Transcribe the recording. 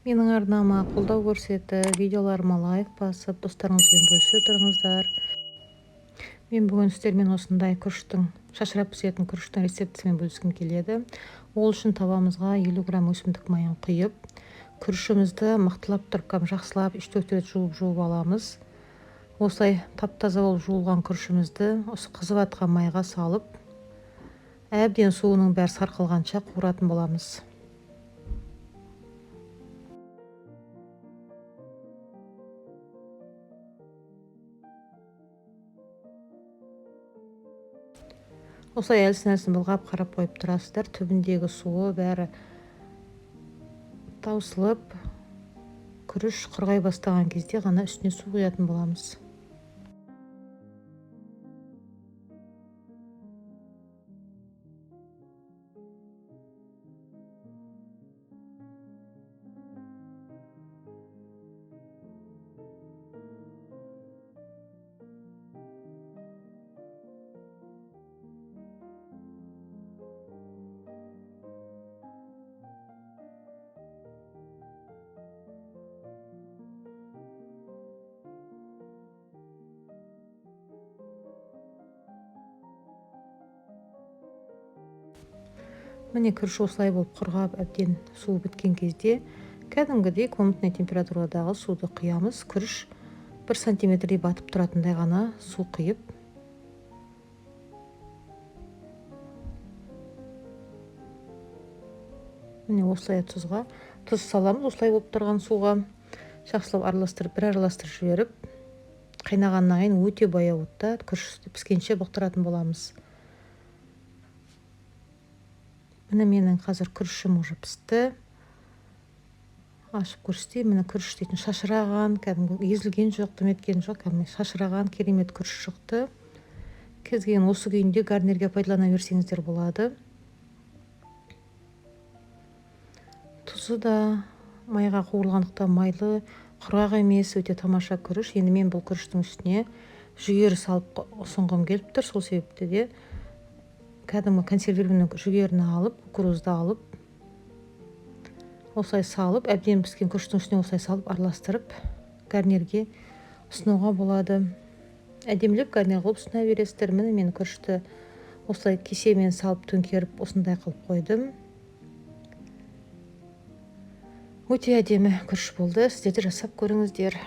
Менің арнама қолдау көрсетіп, видеоларыма лайк басып, достарыңызбен бөлісе отырыңыздар. Мен бүгін сіздермен осындай күріштің, шашырап пісетін күріштің рецептісімен бөліскім келеді. Ол үшін табамызға 50 грамм өсімдік майын құйып, күрішімізді мықтылап тұрып, жақсылап 3-4 рет жуып аламыз. Осылай тап-таза болып жуылған күрішімізді осы қызып атқан майға салып, әбден суының бәрі сарқылғанша қуыратын боламыз. Осылай әлсін-әлсін былғап қарап қойып тұрасыздар. Түбіндегі суы бәрі таусылып, күріш құрғай бастаған кезде ғана үстіне су құятын боламыз. Міне күріш осылай болып құрғап әбден суы біткен кезде кәдімгідей комнатный температурадағы суды құямыз. Күріш 1 сантиметрдей батып тұратындай ғана су құйып, міне осылай тұз саламыз. Осылай болып тұрған суға жақсылап араластырып, бір араластырып жіберіп, қайнағаннан кейін өте баяу отта күріш піскенше бұқтыратын боламыз. Міне менің қазір күрішім уже пісті. Ашып көрсетейін. Міне күріш дейтін шашыраған, кәдімгі езілген жоқ, діметкен жоқ, кәдімгі шашыраған керемет күріш шықты. Кез келген осы күйінде гарнирге пайдалана берсеңіздер болады. Тұзы да майға қуырылғандықтан майлы, құрғақ емес, өте тамаша күріш. Енді мен бұл күріштің үстіне жүгері салып ұсынғым келіп тұр. Сол себепті де кәдімгі консервированный жүгеріні алып, кукурузды алып, осылай салып, әбден піскен күріштің үстіне осылай салып араластырып, гарнирге ұсынуға болады. Әдемілеп гарнир қылып ұсына бересіздер. Міне мен күрішті осылай кесемен салып төңкеріп осындай қылып қойдым. Өте әдемі күріш болды. Сіздер де жасап көріңіздер.